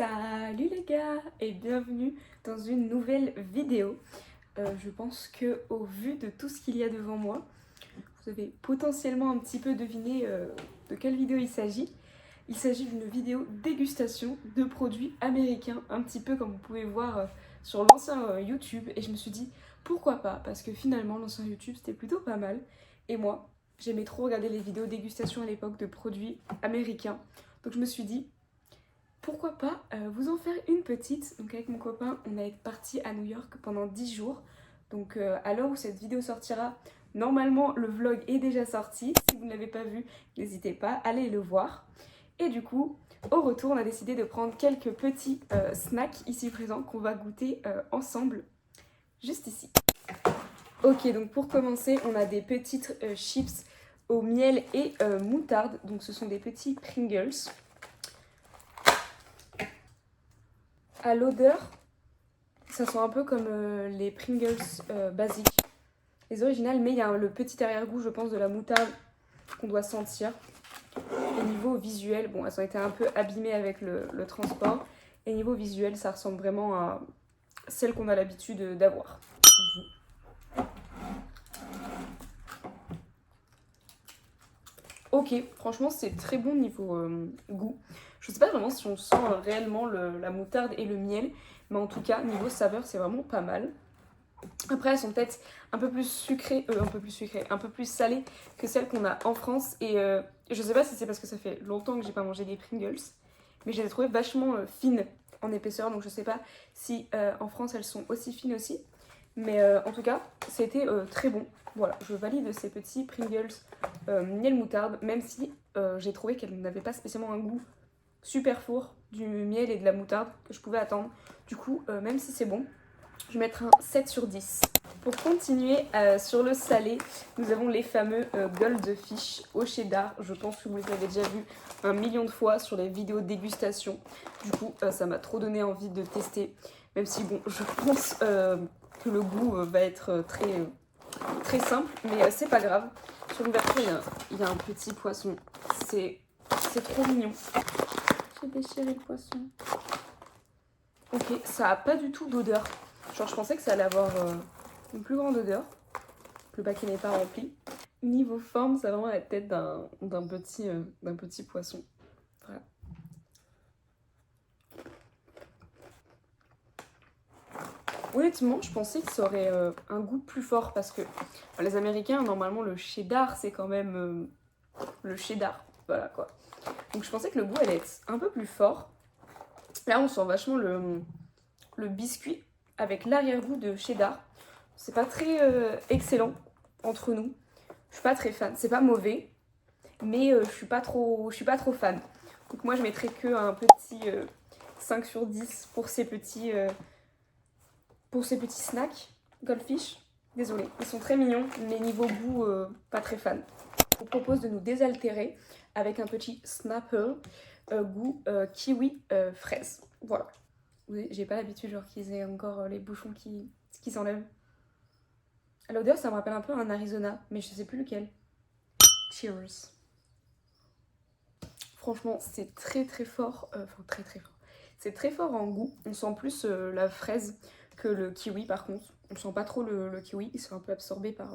Salut les gars et bienvenue dans une nouvelle vidéo. Je pense que au vu de tout ce qu'il y a devant moi, vous avez potentiellement un petit peu deviné de quelle vidéo il s'agit. Il s'agit d'une vidéo dégustation de produits américains, un petit peu comme vous pouvez voir sur l'ancien YouTube. Et je me suis dit pourquoi pas, parce que finalement l'ancien YouTube c'était plutôt pas mal. Et moi j'aimais trop regarder les vidéos dégustation à l'époque de produits américains. Donc je me suis dit pourquoi pas vous en faire une petite. Donc avec mon copain, on est parti à New York pendant 10 jours. Donc à l'heure où cette vidéo sortira, normalement le vlog est déjà sorti. Si vous ne l'avez pas vu, n'hésitez pas, allez le voir. Et du coup, au retour, on a décidé de prendre quelques petits snacks ici présents qu'on va goûter ensemble, juste ici. Ok, donc pour commencer, on a des petites chips au miel et moutarde. Donc ce sont des petits Pringles. À l'odeur, ça sent un peu comme les Pringles basiques, les originales, mais il y a le petit arrière-goût, je pense, de la moutarde qu'on doit sentir. Et niveau visuel, bon, elles ont été un peu abîmées avec le transport. Et niveau visuel, ça ressemble vraiment à celle qu'on a l'habitude d'avoir. Ok, franchement, c'est très bon niveau goût. Je sais pas vraiment si on sent réellement la moutarde et le miel, mais en tout cas, niveau saveur, c'est vraiment pas mal. Après, elles sont peut-être un peu plus sucrées, un peu plus salées que celles qu'on a en France. Et je sais pas si c'est parce que ça fait longtemps que j'ai pas mangé des Pringles, mais je les ai trouvées vachement fines en épaisseur, donc je sais pas si en France elles sont aussi fines aussi. Mais en tout cas, c'était très bon. Voilà, je valide ces petits Pringles miel moutarde, même si j'ai trouvé qu'elles n'avaient pas spécialement un goût super fort du miel et de la moutarde que je pouvais attendre. Du coup, même si c'est bon, je vais mettre un 7 sur 10. Pour continuer sur le salé, nous avons les fameux Goldfish au cheddar. Je pense que vous les avez déjà vus 1 million de fois sur les vidéos de dégustation. Du coup, ça m'a trop donné envie de tester. Même si, bon, je pense que le goût va être très simple, mais c'est pas grave. Sur l'ouverture, il y a un petit poisson. C'est trop mignon. J'ai déchiré le poisson. Ok, ça a pas du tout d'odeur. Genre, je pensais que ça allait avoir une plus grande odeur. Le paquet n'est pas rempli. Niveau forme, ça a vraiment la tête d'un petit poisson. Voilà. Honnêtement, je pensais que ça aurait un goût plus fort parce que les Américains, normalement, le cheddar, c'est quand même le cheddar. Voilà quoi. Donc je pensais que le goût allait être un peu plus fort. Là, on sent vachement le biscuit avec l'arrière-goût de cheddar. C'est pas très excellent entre nous. Je suis pas très fan. C'est pas mauvais, mais je suis pas trop fan. Donc moi, je mettrais que un petit 5 sur 10 pour ces petits snacks Goldfish. Désolée, ils sont très mignons, mais niveau goût, pas très fan. Je vous propose de nous désaltérer avec un petit Snapple goût kiwi fraise. Voilà. J'ai pas l'habitude genre qu'ils aient encore les bouchons qui s'enlèvent. À l'odeur, ça me rappelle un peu un Arizona, mais je sais plus lequel. Cheers. Franchement, c'est très fort. Enfin, très fort. C'est très fort en goût. On sent plus la fraise que le kiwi par contre. On sent pas trop le kiwi. Il se fait un peu absorbé par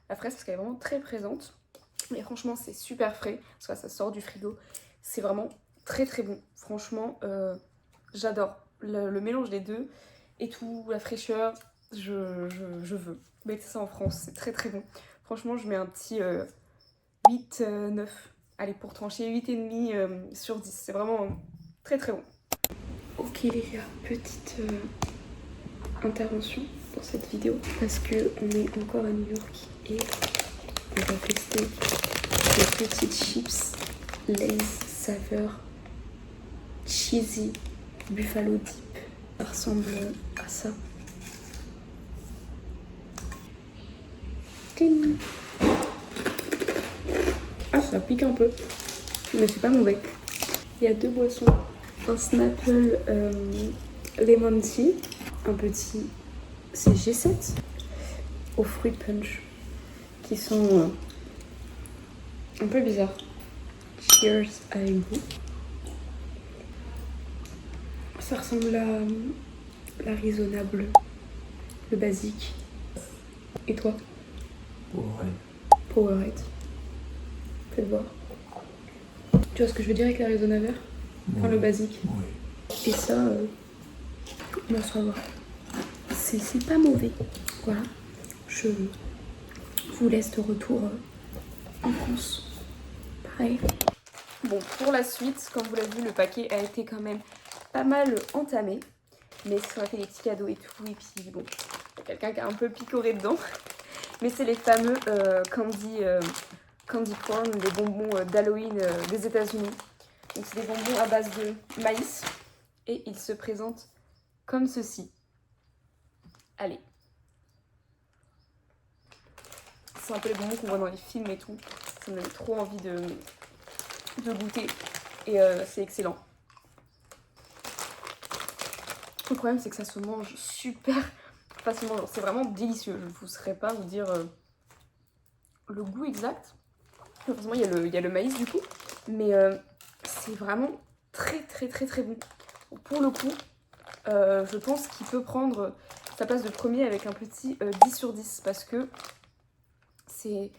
la fraise parce qu'elle est vraiment très présente. Mais franchement, c'est super frais parce que ça sort du frigo. C'est vraiment très bon. Franchement, j'adore. Le mélange des deux et tout, la fraîcheur, je veux. Mettez ça en France, c'est très bon. Franchement, je mets un petit 8, 9. Allez, pour trancher, 8,5 sur 10. C'est vraiment très bon. Ok les gars, petite intervention pour cette vidéo parce que on est encore à New York et on va tester les petites chips Lay's saveur cheesy buffalo dip. Ça ressemble à ça. Ah, ça pique un peu, mais c'est pas mauvais. Il y a deux boissons, un Snapple Lemon Tea, un petit, c'est G7, au fruit punch, qui sont un peu bizarres. Cheers avec vous. Ça ressemble à l'Arizona bleu, le basique. Et toi? Powerade. Powerade. Faites voir. Tu vois ce que je veux dire avec l'Arizona vert? Enfin, le basique. Oui. Et ça, non, ça va. C'est pas mauvais. Voilà. Je vous laisse de retour en France. Pareil. Bon, pour la suite, comme vous l'avez vu, le paquet a été quand même pas mal entamé. Mais ça a fait des petits cadeaux et tout. Et puis bon, il y a quelqu'un qui a un peu picoré dedans. Mais c'est les fameux candy corn, des bonbons d'Halloween des États-Unis. Donc c'est des bonbons à base de maïs. Et ils se présentent comme ceci. Allez. C'est un peu les bonbons qu'on voit dans les films et tout. Ça me donne trop envie de goûter. Et c'est excellent. Le problème, c'est que ça se mange super facilement. C'est vraiment délicieux. Je ne vous saurais pas vous dire le goût exact. Heureusement, il y a le maïs du coup. Mais c'est vraiment très bon. Pour le coup, je pense qu'il peut prendre sa place de premier avec un petit 10 sur 10. Parce que c'est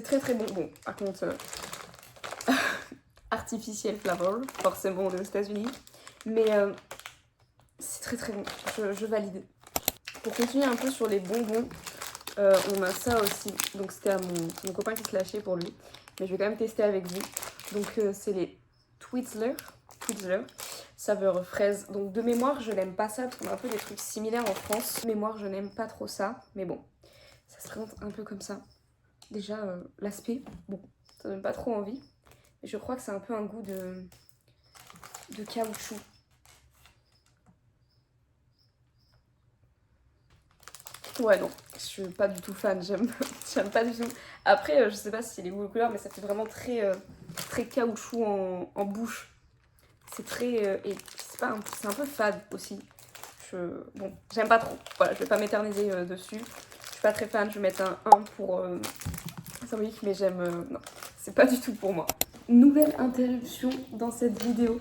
très bon. Bon, par contre, artificiel flavor, forcément aux États-Unis. Mais c'est très bon. Je valide. Pour continuer un peu sur les bonbons, on a ça aussi. Donc c'était à mon copain qui se l'a acheté pour lui. Mais je vais quand même tester avec vous. Donc c'est les Twizzlers, saveur fraise. Donc de mémoire, je n'aime pas ça parce qu'on a un peu des trucs similaires en France. De mémoire, je n'aime pas trop ça. Mais bon, ça se présente un peu comme ça. Déjà, l'aspect, bon, ça donne pas trop envie. Mais je crois que c'est un peu un goût de caoutchouc. Ouais, non, je suis pas du tout fan, j'aime pas du tout. Après, je sais pas si c'est les goûts de couleur, mais ça fait vraiment très caoutchouc en bouche. C'est très... et c'est un peu fade aussi. Bon, j'aime pas trop. Voilà, je vais pas m'éterniser dessus. Je suis pas très fan, je vais mettre un 1 pour symbolique, mais j'aime... non, c'est pas du tout pour moi. Nouvelle interruption dans cette vidéo.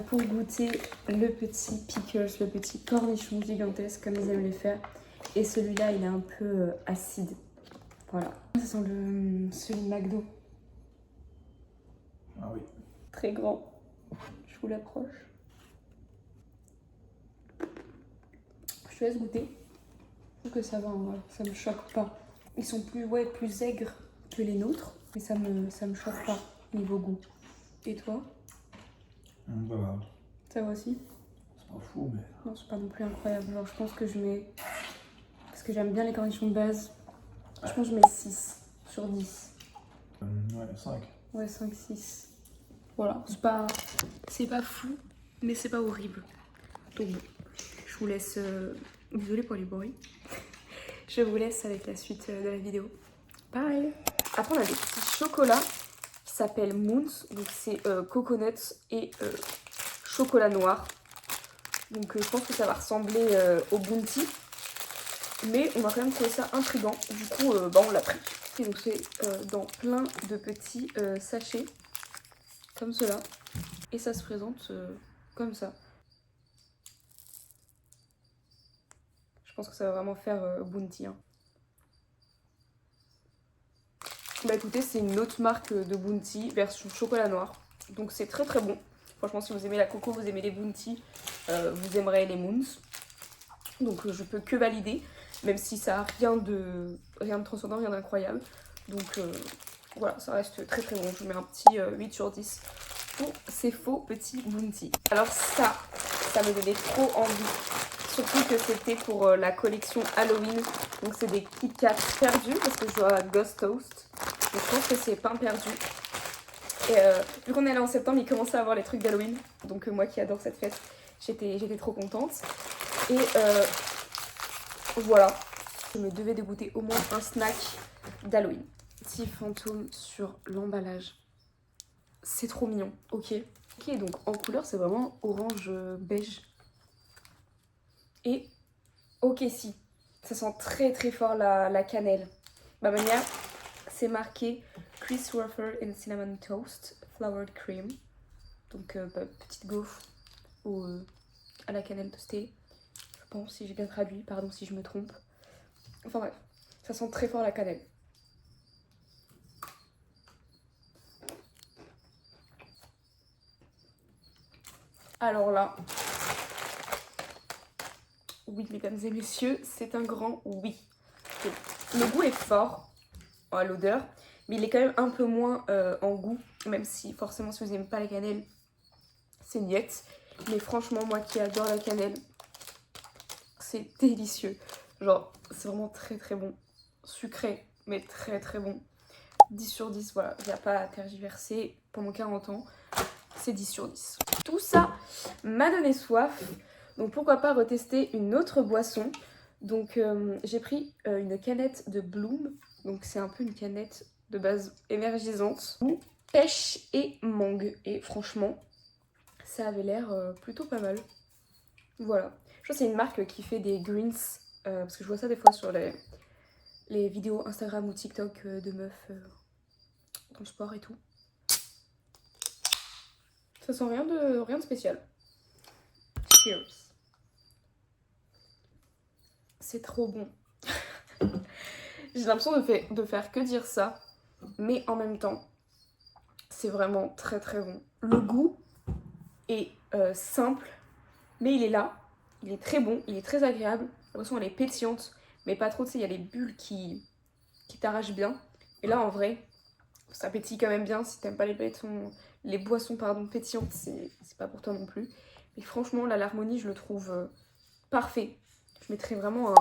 Pour goûter le petit pickles, le petit cornichon gigantesque comme ils aiment les faire. Et celui-là, il est un peu acide. Voilà. Ça sent celui de McDo. Ah oui. Très grand. Je vous l'approche. Je te laisse goûter. Je trouve que ça va, hein, ça me choque pas. Ils sont plus aigres que les nôtres, mais ça me choque pas niveau goût. Et toi? Pas grave. Ça va aussi? C'est pas fou, mais... Non, c'est pas non plus incroyable. Genre, je pense que je mets... Parce que j'aime bien les cornichons de base. Je pense que je mets 6 sur 10. Ouais, 5. Ouais, 5, 6. Voilà, c'est pas fou, mais c'est pas horrible. Donc bon, je vous laisse... Désolée pour les bruits. Je vous laisse avec la suite de la vidéo. Bye. Après, on a des petits chocolats qui s'appellent Moons. Donc c'est coconut et chocolat noir. Donc je pense que ça va ressembler au Bounty. Mais on va quand même trouver ça intriguant. Du coup, on l'a pris. Et donc c'est dans plein de petits sachets. Comme cela. Et ça se présente comme ça. Je pense que ça va vraiment faire Bounty. Hein. Bah écoutez, c'est une autre marque de Bounty, version chocolat noir. Donc c'est très bon. Franchement, si vous aimez la coco, vous aimez les Bounty, vous aimerez les Moons. Donc je peux que valider, même si ça a rien de transcendant, rien d'incroyable. Donc voilà, ça reste très bon. Je vous mets un petit 8 sur 10 pour ces faux petits Bounty. Alors ça me donnait trop envie. Surtout que c'était pour la collection Halloween. Donc c'est des Kit Kat perdus parce que je joue à Ghost Toast. Donc je pense que c'est pain perdu. Et vu qu'on est là en septembre, il commençait à avoir les trucs d'Halloween. Donc moi qui adore cette fête, j'étais trop contente. Et voilà. Je me devais de goûter au moins un snack d'Halloween. Petit fantôme sur l'emballage. C'est trop mignon. Ok, donc en couleur, c'est vraiment orange beige. Et ok, si, ça sent très fort la cannelle. Ma manière, c'est marqué Chris Waffle and Cinnamon Toast Flowered Cream. Donc petite gaufre ou à la cannelle toastée. Je pense, si j'ai bien traduit, pardon si je me trompe. Enfin bref, ça sent très fort la cannelle. Alors là, oui mesdames et messieurs, c'est un grand oui. Le goût est fort à l'odeur, mais il est quand même un peu moins en goût, même si forcément si vous n'aimez pas la cannelle, c'est niette. Mais franchement, moi qui adore la cannelle, c'est délicieux. Genre, c'est vraiment très très bon. Sucré, mais très très bon. 10 sur 10, voilà, il n'y a pas à tergiverser. Pendant 40 ans, c'est 10 sur 10. Tout ça m'a donné soif, donc pourquoi pas retester une autre boisson. Donc j'ai pris une canette de Bloom, donc c'est un peu une canette de base énergisante, ou pêche et mangue. Et franchement, ça avait l'air plutôt pas mal. Voilà. Je crois que c'est une marque qui fait des greens, parce que je vois ça des fois sur les vidéos Instagram ou TikTok de meufs dans le sport et tout. Ça sent rien de spécial. Cheers. C'est trop bon. J'ai l'impression de faire que dire ça, mais en même temps, c'est vraiment très très bon. Le goût est simple, mais il est là. Il est très bon, il est très agréable. La boisson elle est pétillante, mais pas trop, tu sais, il y a les bulles qui t'arrachent bien. Et là en vrai, ça pétille quand même bien. Si t'aimes pas les boissons pétillantes, c'est pas pour toi non plus. Mais franchement, là, l'harmonie, je le trouve parfait. Je mettrais vraiment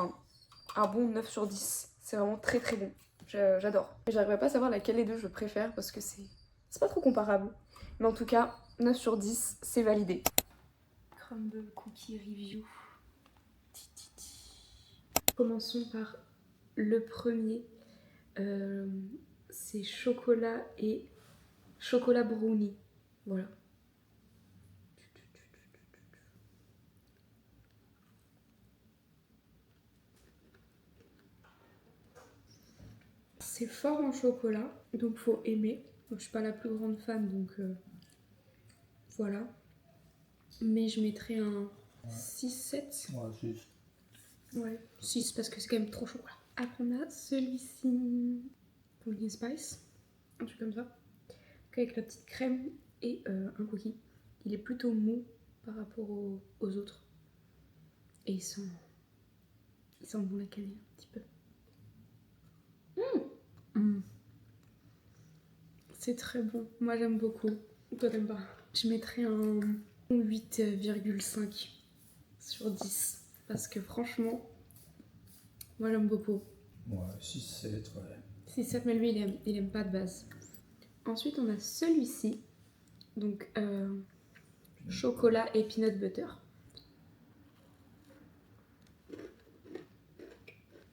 un bon 9 sur 10. C'est vraiment très très bon. J'adore. J'arriverai pas à savoir laquelle des deux je préfère parce que c'est pas trop comparable. Mais en tout cas, 9 sur 10, c'est validé. Crumble Cookie Review. Commençons par le premier. C'est chocolat et chocolat brownie. Voilà. C'est fort en chocolat, donc faut aimer. Donc, je suis pas la plus grande fan, donc voilà. Mais je mettrais un 6-7. Ouais, 6. Ouais, 6 parce que c'est quand même trop chocolat. Après on a celui-ci, Pumpkin Spice, un truc comme ça. Avec la petite crème et un cookie. Il est plutôt mou par rapport aux autres. Et il sent bon la cannelle un petit peu. C'est très bon. Moi j'aime beaucoup. Toi t'aimes pas? Je mettrais un 8,5 sur 10. Parce que franchement, moi j'aime beaucoup. Ouais, 6-7, ouais. 6-7, mais lui il aime pas de base. Ensuite on a celui-ci. Donc chocolat et peanut butter.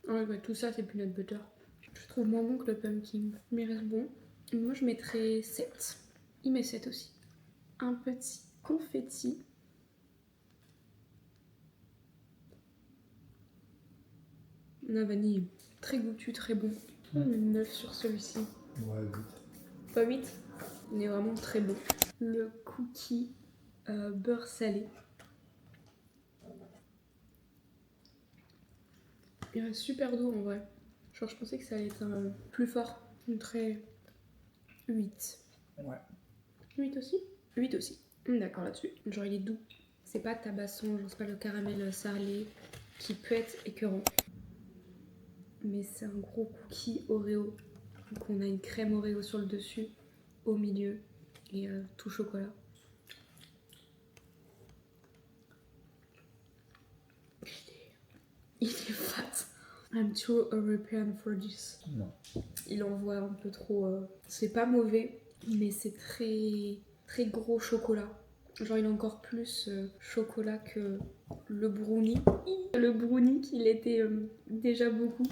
Ouais, tout ça c'est peanut butter. Je trouve moins bon que le pumpkin, mais il reste bon. Moi je mettrais 7. Il met 7 aussi. Un petit confetti. La vanille, très goûtu, très bon. 9 sur celui-ci. Ouais, 8. Pas 8. Il est vraiment très bon. Le cookie beurre salé. Il reste super doux en vrai. Genre je pensais que ça allait être plus fort. Une très 8. Ouais. 8 aussi? 8 aussi. D'accord là-dessus. Genre il est doux. C'est pas tabassant, genre c'est pas le caramel salé qui peut être écœurant. Mais c'est un gros cookie Oreo. Donc on a une crème Oreo sur le dessus, au milieu et tout chocolat. Il est fat. I'm too European for this. Non. Il envoie un peu trop. C'est pas mauvais, mais c'est très très gros chocolat. Genre il est encore plus chocolat que le brownie. Le brownie qu'il était déjà beaucoup.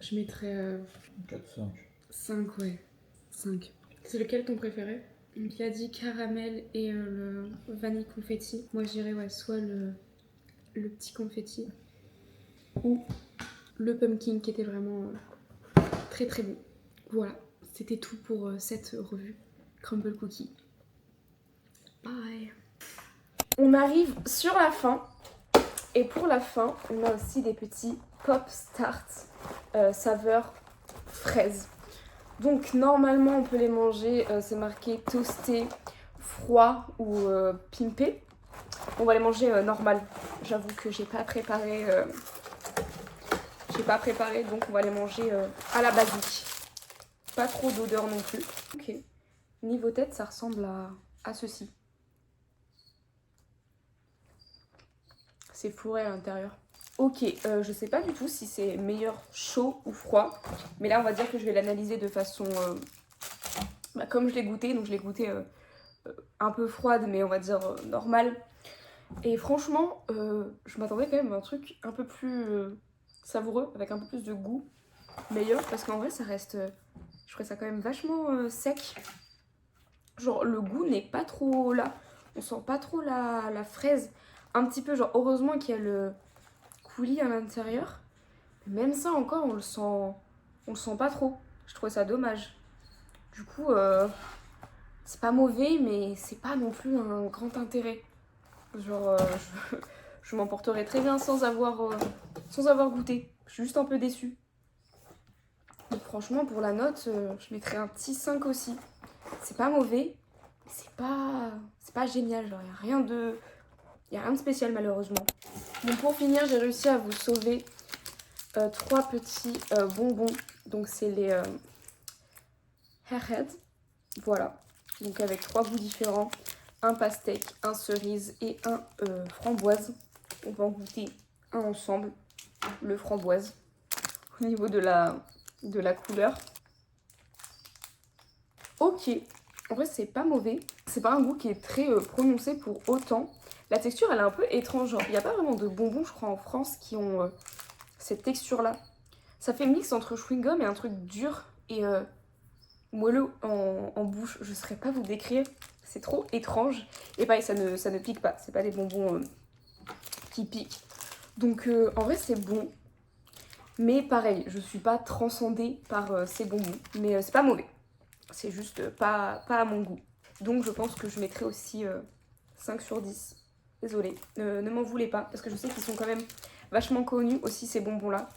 Je mettrais 4-5. 5, ouais. 5. C'est lequel ton préféré? Donc il a dit caramel et le vanille confetti. Moi je dirais ouais, soit le petit confetti ou le pumpkin qui était vraiment très très bon. Voilà, c'était tout pour cette revue Crumble Cookie. Bye. On arrive sur la fin. Et pour la fin, on a aussi des petits Pop Start saveur fraise. Donc normalement on peut les manger, c'est marqué toasté, froid ou pimpé. On va les manger normal. J'avoue que j'ai pas préparé, donc on va les manger à la basique. Pas trop d'odeur non plus. Ok. Niveau tête, ça ressemble à ceci. C'est fourré à l'intérieur. Ok, je sais pas du tout si c'est meilleur chaud ou froid. Mais là, on va dire que je vais l'analyser de façon... comme je l'ai goûté. Donc je l'ai goûté un peu froide, mais on va dire normale. Et franchement, je m'attendais quand même à un truc un peu plus savoureux, avec un peu plus de goût. Meilleur, parce qu'en vrai, ça reste... je ferais ça quand même vachement sec. Genre, le goût n'est pas trop là. On sent pas trop la fraise. Un petit peu, genre, heureusement qu'il y a le coulis à l'intérieur. Même ça encore, on le sent pas trop. Je trouve ça dommage. Du coup, c'est pas mauvais, mais c'est pas non plus un grand intérêt. Genre, je m'en porterais très bien sans avoir goûté. Je suis juste un peu déçue. Donc franchement, pour la note, je mettrais un petit 5 aussi. C'est pas mauvais, mais c'est pas génial. Genre, y a rien de spécial malheureusement. Bon, pour finir, j'ai réussi à vous sauver 3 petits bonbons. Donc c'est les Hairhead. Voilà. Donc avec 3 goûts différents. Un pastèque, un cerise et un framboise. On va en goûter un ensemble. Le framboise. Au niveau de la couleur. Ok. En vrai, c'est pas mauvais. C'est pas un goût qui est très prononcé pour autant. La texture, elle est un peu étrange. Il n'y a pas vraiment de bonbons, je crois, en France qui ont cette texture-là. Ça fait mix entre chewing-gum et un truc dur et moelleux en bouche. Je ne saurais pas vous décrire. C'est trop étrange. Et pareil, ça ne pique pas. C'est pas des bonbons qui piquent. Donc, en vrai, c'est bon. Mais pareil, je suis pas transcendée par ces bonbons. Mais c'est pas mauvais. C'est juste pas à mon goût. Donc, je pense que je mettrai aussi 5 sur 10. Désolée, ne m'en voulez pas, parce que je sais qu'ils sont quand même vachement connus aussi ces bonbons-là.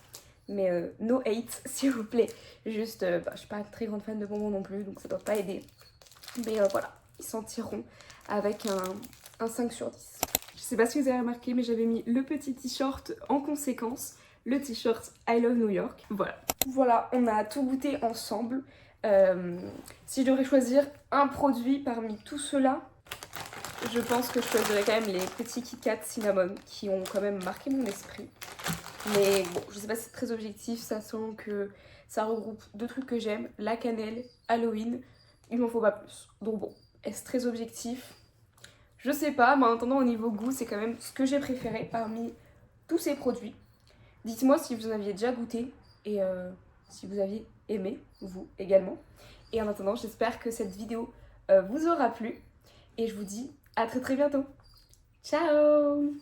Mais no hate, s'il vous plaît. Juste, je suis pas très grande fan de bonbons non plus, donc ça doit pas aider. Mais voilà, ils s'en tireront avec un 5 sur 10. Je sais pas si vous avez remarqué, mais j'avais mis le petit t-shirt en conséquence. Le t-shirt I Love New York. Voilà. Voilà, on a tout goûté ensemble. Si je devrais choisir un produit parmi tout cela, je pense que je choisirais quand même les petits Kit Kat cinnamon qui ont quand même marqué mon esprit. Mais bon, je sais pas si c'est très objectif, ça sent que ça regroupe 2 trucs que j'aime, la cannelle, Halloween, il m'en faut pas plus. Donc bon, est-ce très objectif? Je sais pas, mais en attendant au niveau goût, c'est quand même ce que j'ai préféré parmi tous ces produits. Dites-moi si vous en aviez déjà goûté et si vous aviez aimé, vous également. Et en attendant, j'espère que cette vidéo vous aura plu et je vous dis à très très bientôt. Ciao!